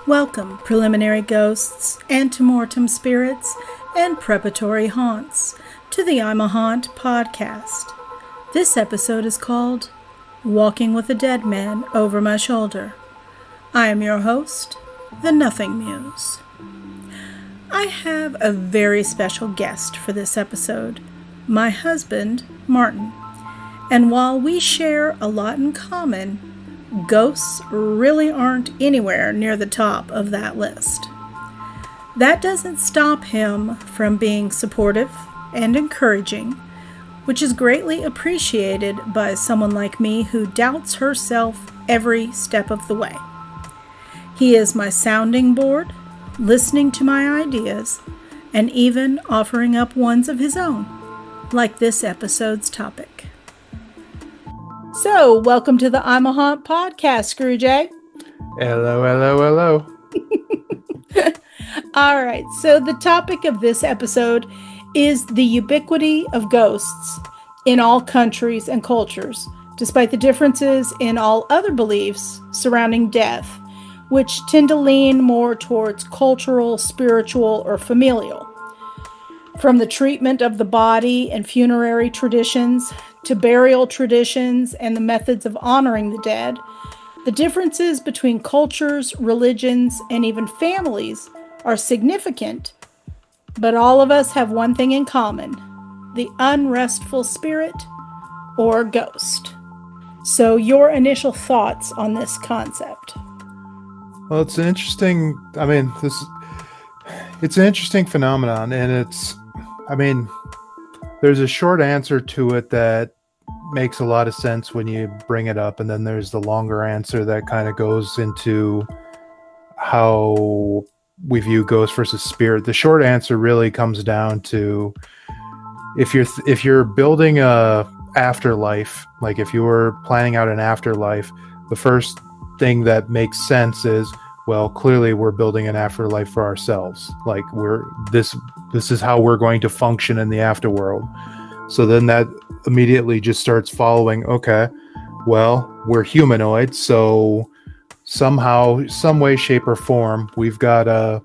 Welcome, preliminary ghosts, antemortem spirits, and preparatory haunts, to the I'm a Haunt podcast. This episode is called Walking with a Dead Man Over My Shoulder. I am your host, the Nothingmuse. I have a very special guest for this episode, my husband, Martin. And while we share a lot in common, ghosts really aren't anywhere near the top of that list. That doesn't stop him from being supportive and encouraging, which is greatly appreciated by someone like me who doubts herself every step of the way. He is my sounding board, listening to my ideas, and even offering up ones of his own, like this episode's topic. So, welcome to the I'm a Haunt podcast, Screwjay. Hello. All right, so the topic of this episode is the ubiquity of ghosts in all countries and cultures, despite the differences in all other beliefs surrounding death, which tend to lean more towards cultural, spiritual, or familial. From the treatment of the body and funerary traditions to burial traditions and the methods of honoring the dead, the differences between cultures, religions, and even families are significant, but all of us have one thing in common: the unrestful spirit or ghost. So your initial thoughts on this concept? Well, it's an interesting, it's an interesting phenomenon, and there's a short answer to it that makes a lot of sense when you bring it up, and then there's the longer answer that kind of goes into how we view ghost versus spirit. The short answer really comes down to if you're building a afterlife, like if you were planning out an afterlife, the first thing that makes sense is, well, clearly we're building an afterlife for ourselves. Like this is how we're going to function in the afterworld. So then that immediately just starts following, okay, well, we're humanoids, so somehow, some way, shape, or form, we've got a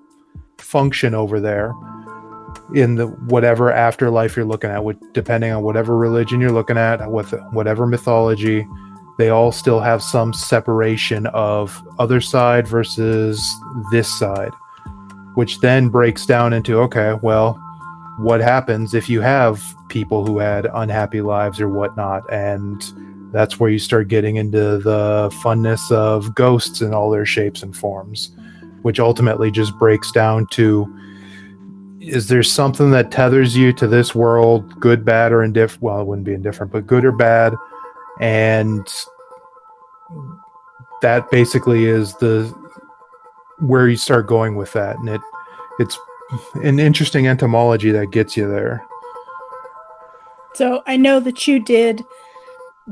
function over there in the whatever afterlife you're looking at, depending on whatever religion you're looking at, with whatever mythology. They all still have some separation of other side versus this side, which then breaks down into, okay, well, what happens if you have people who had unhappy lives or whatnot? And that's where you start getting into the funness of ghosts in all their shapes and forms, which ultimately just breaks down to, is there something that tethers you to this world, good, bad, or indifferent? Well, it wouldn't be indifferent, but good or bad. And that basically is where you start going with that. And it's an interesting etymology that gets you there. So I know that you did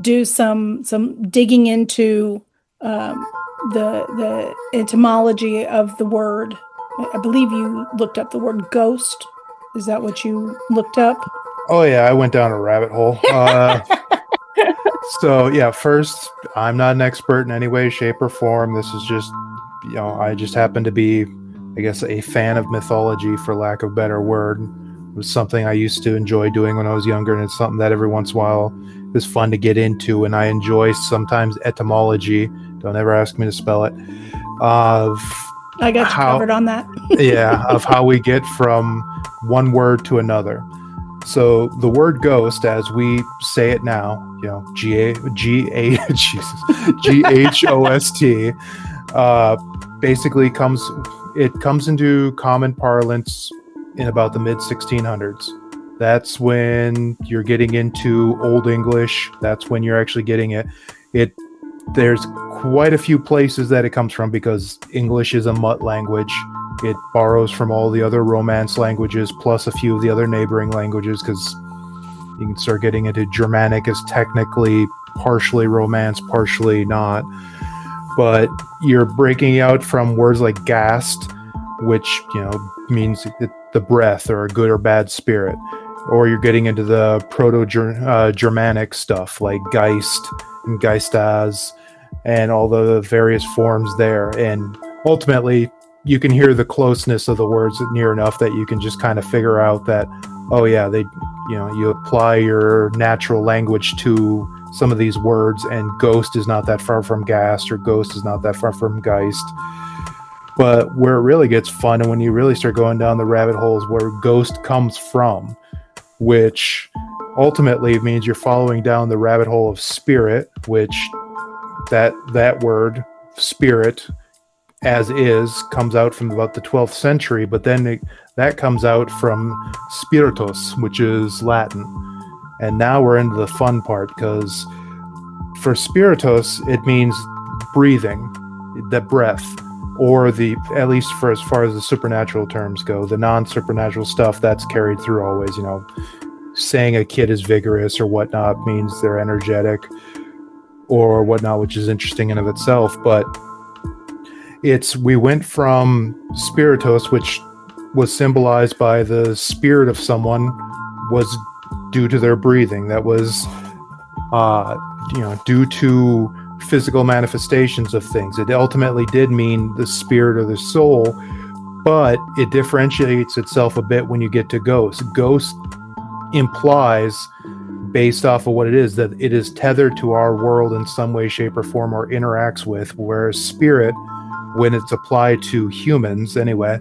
do some digging into the etymology of the word. I believe you looked up the word ghost. Is that what you looked up? Oh yeah, I went down a rabbit hole. So yeah, first, I'm not an expert in any way, shape, or form. This is just, I just happen to be, I guess, a fan of mythology, for lack of a better word. It was something I used to enjoy doing when I was younger, and it's something that every once in a while is fun to get into, and I enjoy sometimes etymology. Don't ever ask me to spell it. I got you covered on that. Yeah, of how we get from one word to another. So the word ghost, as we say it now, Ghost, basically comes into common parlance in about the mid 1600s. That's when you're getting into Old English. That's when you're actually getting it. There's quite a few places that it comes from, because English is a mutt language. It borrows from all the other Romance languages, plus a few of the other neighboring languages, because you can start getting into Germanic is technically partially Romance, partially not. But you're breaking out from words like Gast, which means the breath or a good or bad spirit, or you're getting into the Proto-Germanic stuff like Geist and Geistas and all the various forms there. And ultimately you can hear the closeness of the words near enough that you can just kind of figure out that, oh yeah, you apply your natural language to some of these words, and ghost is not that far from ghast, or ghost is not that far from geist. But where it really gets fun, and when you really start going down the rabbit holes where ghost comes from, which ultimately means you're following down the rabbit hole of spirit, which that word spirit as is comes out from about the 12th century, but then that comes out from spiritus, which is Latin. And now we're into the fun part, because for spiritus it means breathing, the breath, or the, at least for as far as the supernatural terms go, the non-supernatural stuff that's carried through always. Saying a kid is vigorous or whatnot means they're energetic or whatnot, which is interesting in of itself. But we went from spiritus, which was symbolized by the spirit of someone, was due to their breathing. That was due to physical manifestations of things. It ultimately did mean the spirit or the soul, but it differentiates itself a bit when you get to ghost. Ghost implies, based off of what it is, that it is tethered to our world in some way, shape, or form, or interacts with, whereas spirit, when it's applied to humans anyway,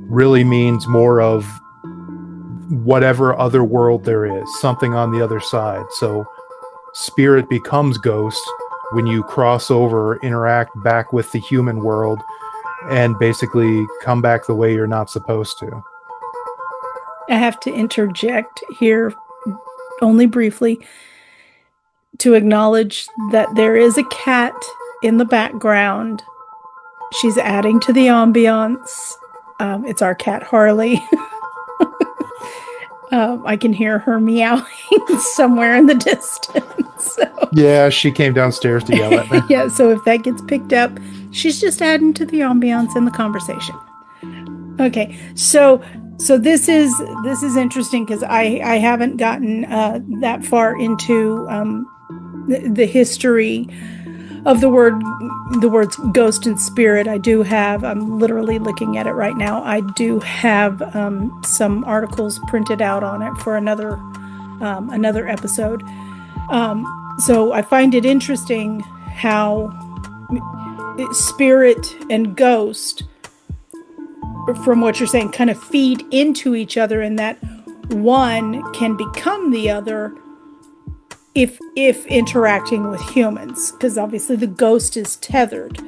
really means more of whatever other world there is, something on the other side. So spirit becomes ghost when you cross over, interact back with the human world, and basically come back the way you're not supposed to. I have to interject here only briefly to acknowledge that there is a cat in the background. She's adding to the ambiance. It's our cat, Harley. I can hear her meowing somewhere in the distance. So. Yeah, she came downstairs to yell at me. Yeah, so if that gets picked up, she's just adding to the ambiance in the conversation. Okay, so this is interesting, because I haven't gotten that far into the history of the words ghost and spirit. I do have, I'm literally looking at it right now, I do have some articles printed out on it for another episode. So I find it interesting how spirit and ghost, from what you're saying, kind of feed into each other, and that one can become the other if interacting with humans, because obviously the ghost is tethered,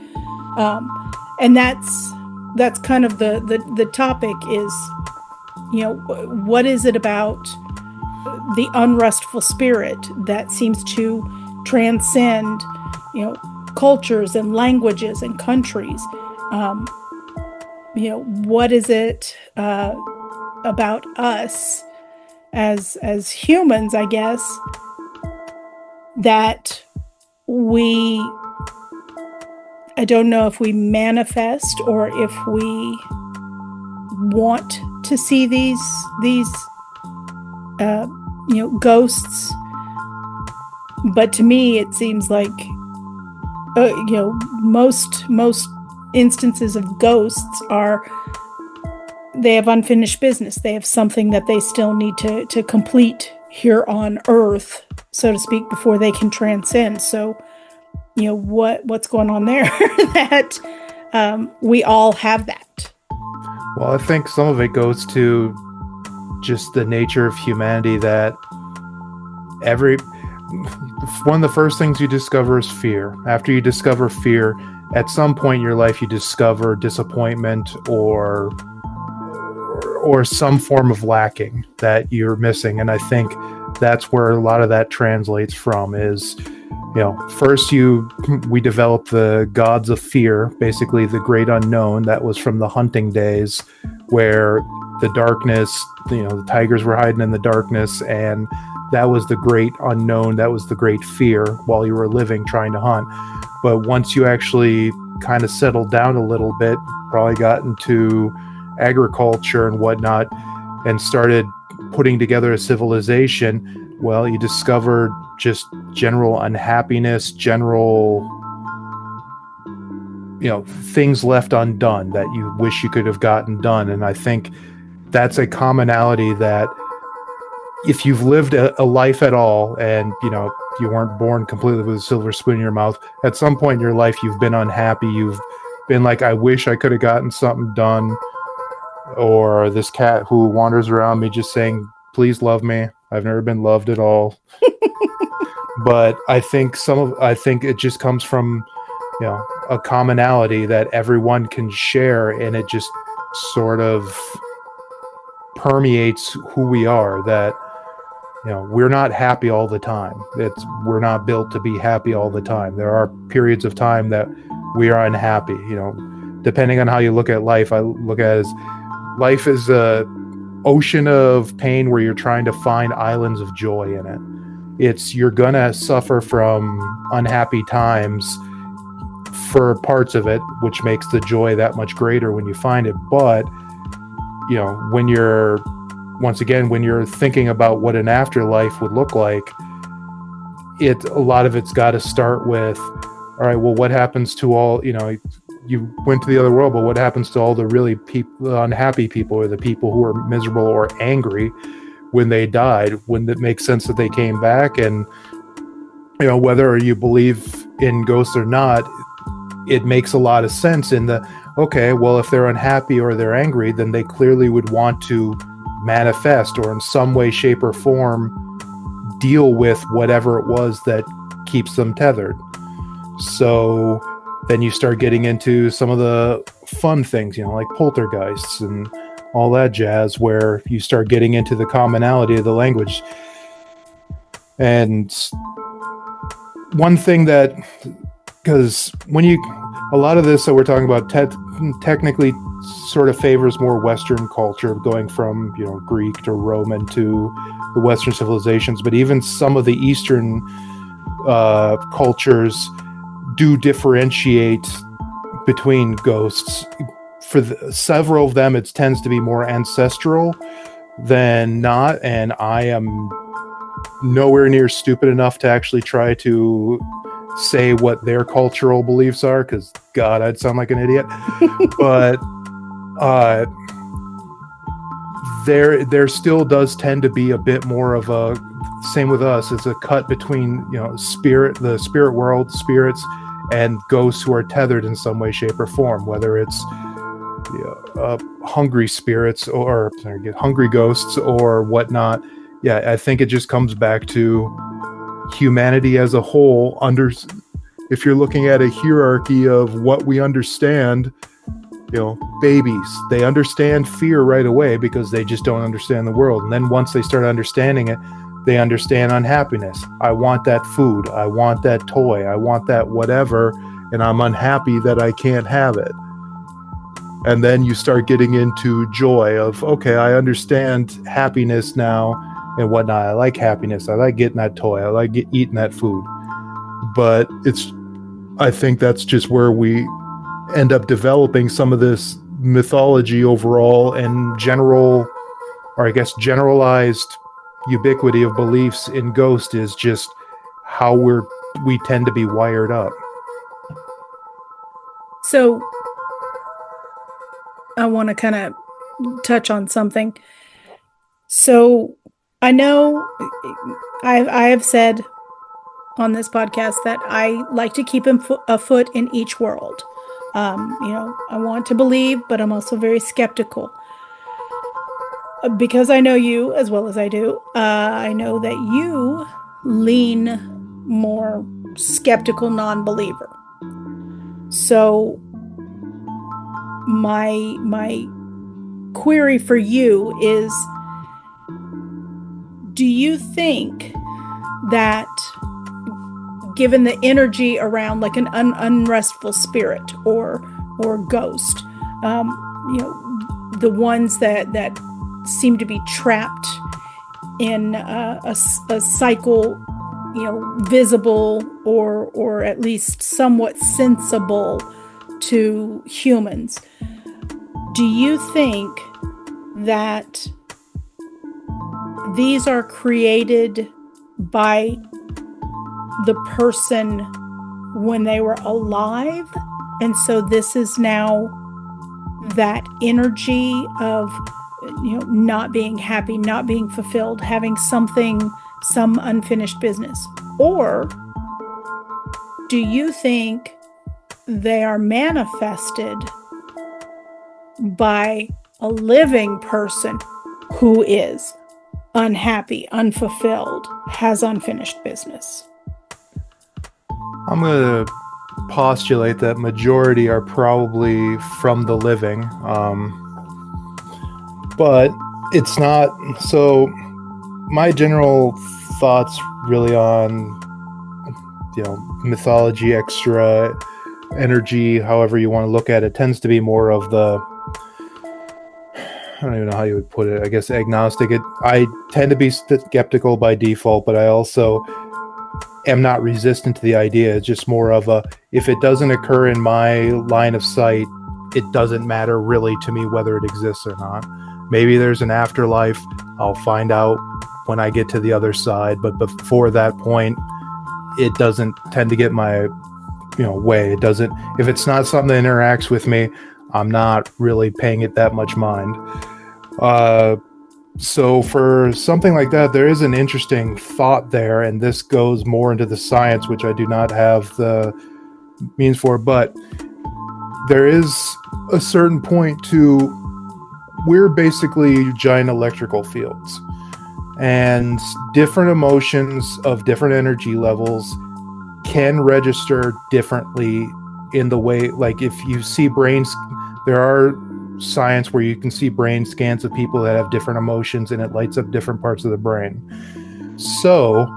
and that's kind of the topic is, what is it about the unrestful spirit that seems to transcend cultures and languages and countries. What is it about us as humans, I guess, that I don't know if we manifest or if we want to see these ghosts. But to me, it seems like most instances of ghosts are, they have unfinished business. They have something that they still need to complete here on Earth, so to speak, before they can transcend. So, what's going on there that we all have that? Well, I think some of it goes to just the nature of humanity, that one of the first things you discover is fear. After you discover fear, at some point in your life, you discover disappointment or some form of lacking that you're missing. And I think that's where a lot of that translates from is, first we develop the gods of fear, basically the great unknown. That was from the hunting days, where the darkness, the tigers were hiding in the darkness, and that was the great unknown. That was the great fear while you were living, trying to hunt. But once you actually kind of settled down a little bit, probably got into agriculture and whatnot, and started putting together a civilization, well, you discovered just general unhappiness, general things left undone that you wish you could have gotten done. And I think that's a commonality that if you've lived a life at all, and you weren't born completely with a silver spoon in your mouth, at some point in your life you've been unhappy. You've been like, I wish I could have gotten something done. Or this cat who wanders around me just saying, please love me. I've never been loved at all. But I think it just comes from a commonality that everyone can share, and it just sort of permeates who we are, that we're not happy all the time. We're not built to be happy all the time. There are periods of time that we are unhappy. Depending on how you look at life, I look at it as life is a ocean of pain where you're trying to find islands of joy in it. You're gonna suffer from unhappy times for parts of it, which makes the joy that much greater when you find it. But when you're thinking about what an afterlife would look like, a lot of it's got to start with, all right, well, what happens to all, you went to the other world, but what happens to all the really unhappy people, or the people who are miserable or angry when they died? Wouldn't it make sense that they came back? And whether you believe in ghosts or not, it makes a lot of sense okay, well, if they're unhappy or they're angry, then they clearly would want to manifest, or in some way, shape, or form deal with whatever it was that keeps them tethered. So then you start getting into some of the fun things, like poltergeists and all that jazz, where you start getting into the commonality of the language. And one thing that, because a lot of this that we're talking about technically sort of favors more Western culture, going from Greek to Roman to the Western civilizations, but even some of the Eastern cultures do differentiate between ghosts. For several of them, it tends to be more ancestral than not, and I am nowhere near stupid enough to actually try to say what their cultural beliefs are, because God, I'd sound like an idiot. But there still does tend to be a bit more of a, same with us, it's a cut between the spirit world, spirits, and ghosts who are tethered in some way, shape, or form, whether it's hungry spirits or hungry ghosts or whatnot. Yeah, I think it just comes back to humanity as a whole. If you're looking at a hierarchy of what we understand, babies, they understand fear right away because they just don't understand the world. And then once they start understanding it, they understand unhappiness. I want that food. I want that toy. I want that whatever. And I'm unhappy that I can't have it. And then you start getting into joy of, okay, I understand happiness now and whatnot. I like happiness. I like getting that toy. I like eating that food. But I think that's just where we end up developing some of this mythology overall, and generalized ubiquity of beliefs in ghosts is just how we tend to be wired up. So I want to kind of touch on something. So I know I have said on this podcast that I like to keep a foot in each world. I want to believe, but I'm also very skeptical. Because I know you as well as I do, I know that you lean more skeptical, non-believer. So my query for you is, do you think that given the energy around like an unrestful spirit or ghost, the ones that seem to be trapped in a cycle, visible or at least somewhat sensible to humans, do you think that these are created by the person when they were alive, And so this is now that energy of, not being happy, not being fulfilled, having some unfinished business. Or do you think they are manifested by a living person who is unhappy, unfulfilled, has unfinished business? I'm going to postulate that majority are probably from the living. But it's not. So my general thoughts really on, mythology, extra energy, however you want to look at it, tends to be more of the, I don't even know how you would put it, I guess agnostic. I tend to be skeptical by default, but I also am not resistant to the idea. It's just more of a, if it doesn't occur in my line of sight, it doesn't matter really to me whether it exists or not. Maybe there's an afterlife. I'll find out when I get to the other side, but before that point, it doesn't tend to get my way. It doesn't, if it's not something that interacts with me, I'm not really paying it that much mind. So for something like that, there is an interesting thought there, and this goes more into the science, which I do not have the means for, but there is a certain point to, we're basically giant electrical fields, and different emotions of different energy levels can register differently in the way, like if you see brains, there are science where you can see brain scans of people that have different emotions and it lights up different parts of the brain. So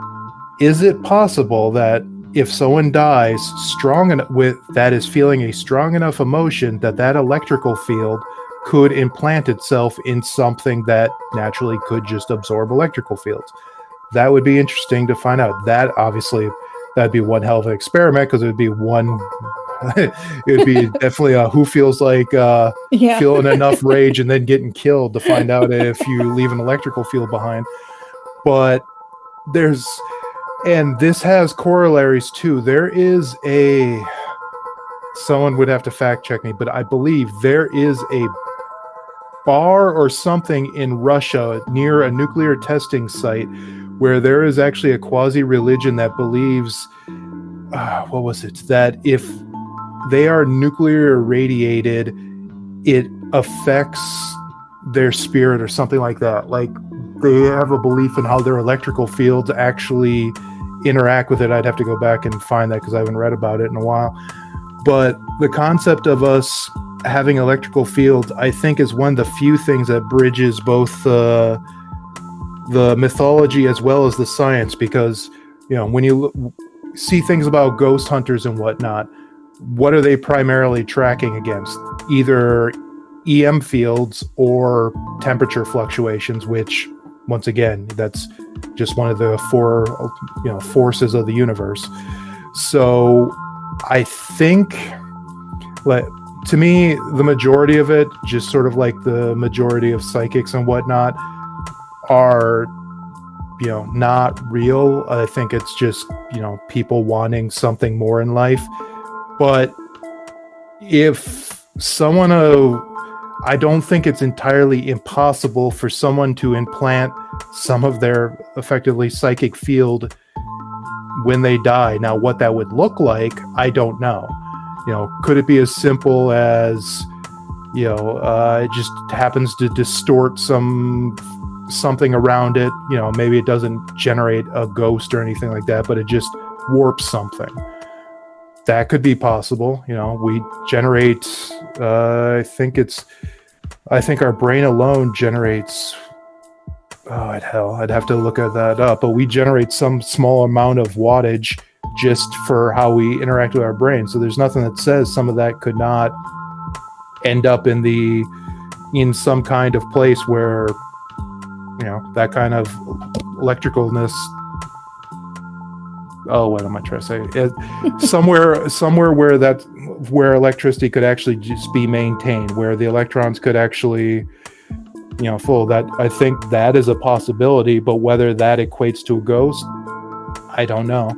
is it possible that if someone dies strong enough with that is feeling a strong enough emotion, that electrical field could implant itself in something that naturally could just absorb electrical fields? That would be interesting to find out. That obviously, that'd be one hell of an experiment, because it would be one it would be definitely a who feels like feeling enough rage and then getting killed to find out if you leave an electrical field behind. But and this has corollaries too. There is someone would have to fact check me, but I believe there is a bar or something in Russia near a nuclear testing site where there is actually a quasi-religion that believes, that if they are nuclear irradiated, it affects their spirit or something like that. Like, they have a belief in how their electrical fields actually interact with it. I'd have to go back and find that because I haven't read about it in a while. But the concept of us having electrical fields, I think, is one of the few things that bridges both the mythology as well as the science. Because, when you see things about ghost hunters and whatnot, what are they primarily tracking against? Either EM fields or temperature fluctuations, which, once again, that's just one of the four, forces of the universe. So I think, to me, the majority of it, just sort of like the majority of psychics and whatnot, are, not real. I think it's just, people wanting something more in life. But if someone, I don't think it's entirely impossible for someone to implant some of their effectively psychic field when they die. Now, what that would look like, I don't know. Could it be as simple as, it just happens to distort something around it? Maybe it doesn't generate a ghost or anything like that, but it just warps something. That could be possible. We generate, I think our brain alone generates, I'd have to look at that up, but we generate some small amount of wattage just for how we interact with our brain. So there's nothing that says some of that could not end up in some kind of place where, that kind of electricalness. Oh, what am I trying to say? Somewhere where electricity could actually just be maintained, where the electrons could actually, flow. That, I think that is a possibility, but whether that equates to a ghost, I don't know.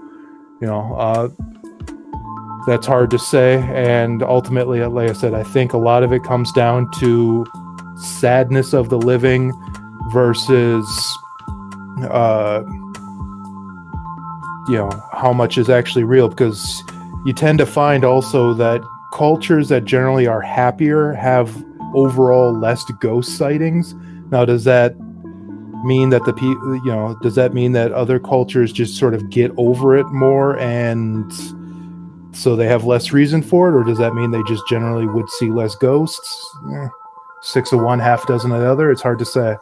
That's hard to say. And ultimately, like I said, I think a lot of it comes down to sadness of the living versus, uh, how much is actually real. Because you tend to find also that cultures that generally are happier have overall less ghost sightings. Now, does that mean that does that mean that other cultures just sort of get over it more and so they have less reason for it, or does that mean they just generally would see less ghosts? 6 of one, half dozen of the other. It's hard to say.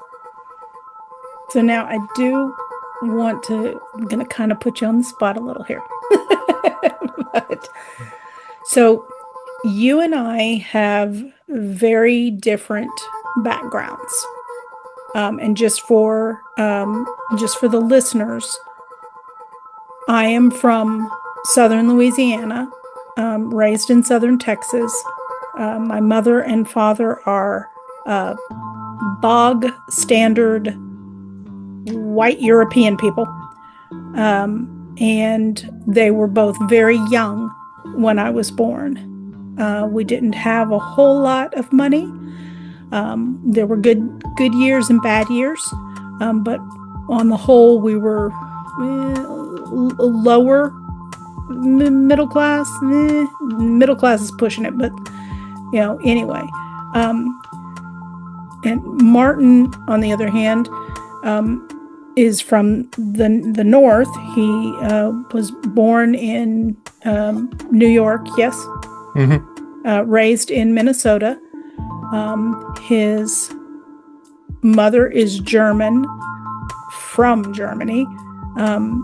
So now I do I'm going to kind of put you on the spot a little here. But, so you and I have very different backgrounds. And just for the listeners, I am from Southern Louisiana, raised in Southern Texas. My mother and father are bog standard white European people. And they were both very young when I was born. We didn't have a whole lot of money. There were good years and bad years. But on the whole, we were lower middle class. Middle class is pushing it, but anyway. And Martin, on the other hand, is from the north. He was born in New York, yes. Mm-hmm. Raised in Minnesota. His mother is German, from Germany.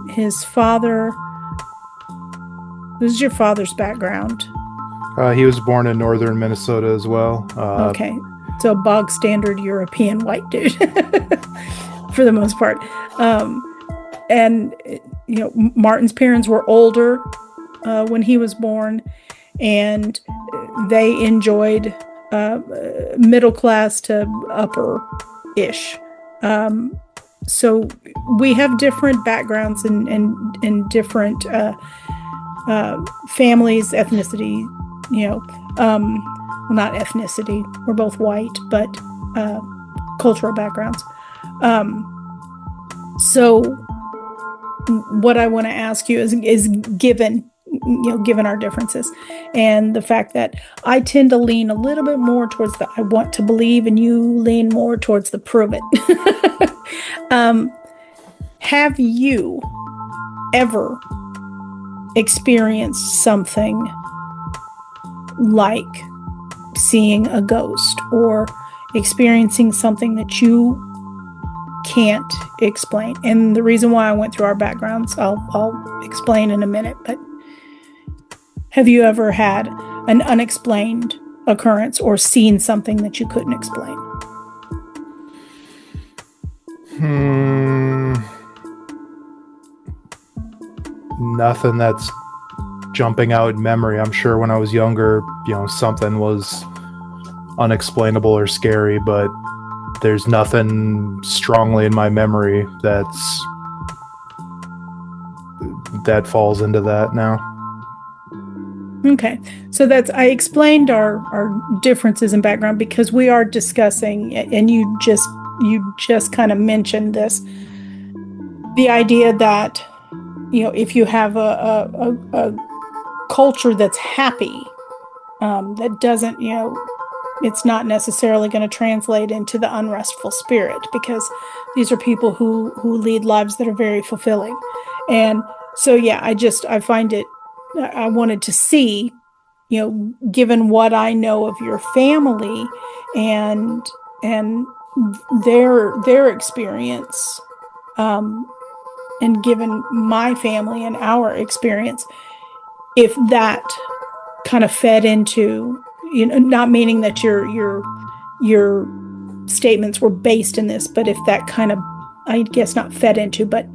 His father... Who's your father's background? He was born in northern Minnesota as well. Okay. So bog standard European white dude for the most part. And Martin's parents were older when he was born, and they enjoyed middle class to upper-ish. So we have different backgrounds and different families, ethnicity, not ethnicity. We're both white, but cultural backgrounds. So what I want to ask you is given our differences and the fact that I tend to lean a little bit more towards the I want to believe, and you lean more towards the prove it. Have you ever experienced something like seeing a ghost or experiencing something that you can't explain? And the reason why I went through our backgrounds, I'll explain in a minute, but have you ever had an unexplained occurrence or seen something that you couldn't explain? Nothing that's jumping out in memory. I'm sure when I was younger, something was unexplainable or scary, but there's nothing strongly in my memory that falls into that now. Okay. So I explained our differences in background because we are discussing, and you just kind of mentioned this, the idea that, if you have a culture that's happy, that doesn't, it's not necessarily going to translate into the unrestful spirit, because these are people who lead lives that are very fulfilling. And so, yeah, I find it, I wanted to see, given what I know of your family and their experience, and given my family and our experience, if that kind of fed into, not meaning that your statements were based in this, but if that kind of, I guess not fed into, but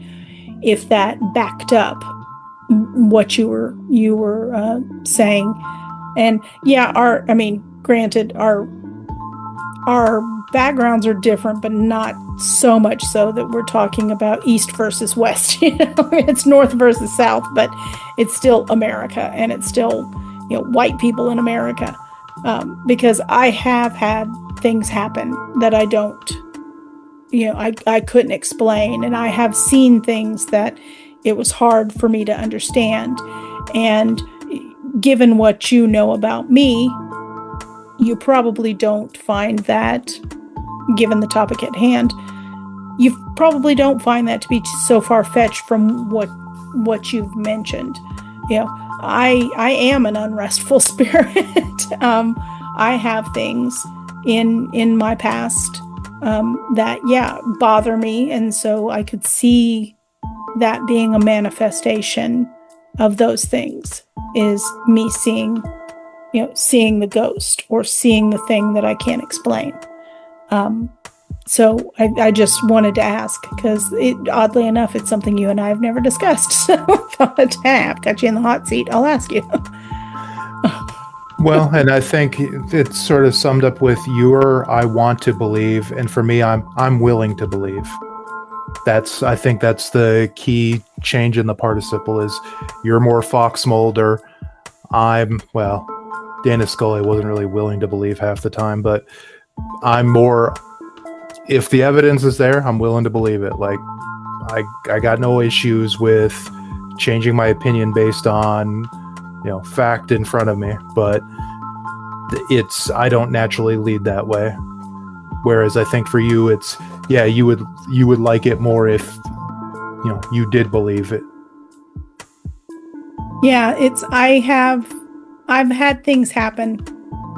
if that backed up what you were saying. And yeah, granted, our our backgrounds are different, but not so much so that we're talking about East versus West. It's North versus South, but it's still America, and it's still, white people in America. Because I have had things happen that I don't, I couldn't explain, and I have seen things that it was hard for me to understand. And given what you know about me, you probably don't find that, given the topic at hand, you probably don't find that to be so far-fetched from what you've mentioned. I am an unrestful spirit. I have things in my past that bother me, and so I could see that being a manifestation of those things is me seeing the ghost or seeing the thing that I can't explain. So I just wanted to ask, because oddly enough, it's something you and I have never discussed. So I thought, I've got you in the hot seat. I'll ask you. Well, and I think it's sort of summed up with your I want to believe, and for me, I'm willing to believe. I think that's the key change in the participle is you're more Fox Mulder. Dana Scully wasn't really willing to believe half the time, but I'm more, if the evidence is there, I'm willing to believe it. Like, I got no issues with changing my opinion based on, fact in front of me, but I don't naturally lead that way. Whereas I think for you, it's, you would like it more if, you did believe it. Yeah, I've had things happen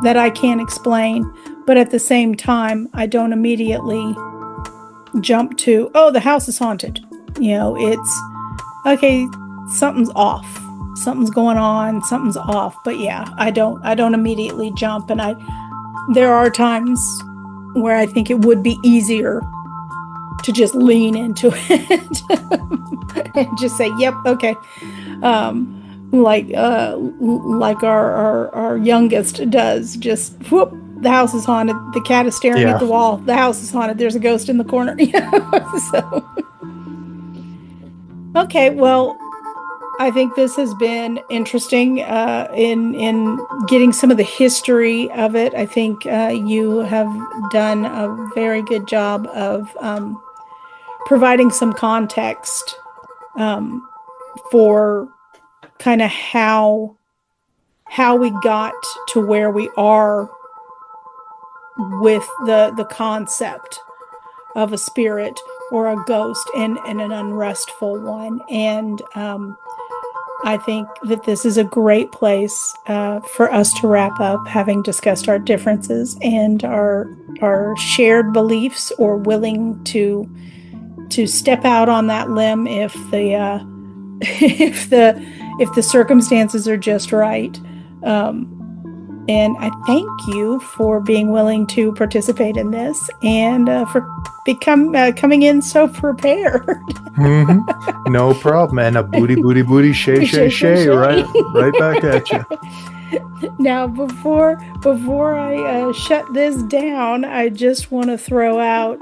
that I can't explain, but at the same time, I don't immediately jump to, oh, the house is haunted. It's, okay, something's off. Something's going on, something's off. But I don't immediately jump. And there are times where I think it would be easier to just lean into it and just say, yep, okay. Like our youngest does, just whoop, the house is haunted, the cat is staring at the wall, the house is haunted, there's a ghost in the corner. So okay, well, I think this has been interesting in getting some of the history of it. I think you have done a very good job of providing some context for kind of how we got to where we are with the concept of a spirit or a ghost and an unrestful one. And I think that this is a great place for us to wrap up, having discussed our differences and our shared beliefs, or willing to step out on that limb if the if the circumstances are just right. And I thank you for being willing to participate in this and for coming in so prepared. Mm-hmm. No problem. And a booty, shay, right back at you. Now, before I shut this down, I just want to throw out,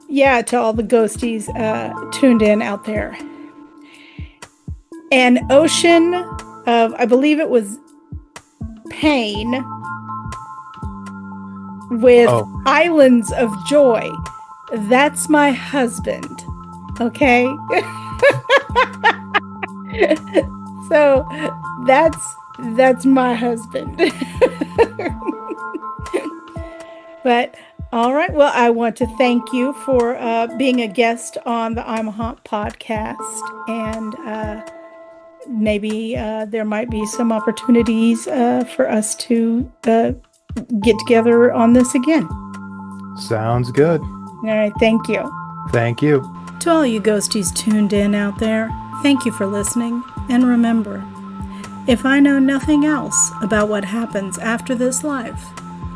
to all the ghosties tuned in out there, an ocean of, I believe it was pain with islands of joy. That's my husband. Okay. So that's my husband. But all right. Well, I want to thank you for being a guest on the I'm a Haunt podcast, and maybe there might be some opportunities for us to get together on this again. Sounds good. All right. Thank you. Thank you. To all you ghosties tuned in out there, thank you for listening. And remember, if I know nothing else about what happens after this life,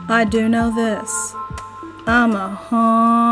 I do know this. I'm a haunt.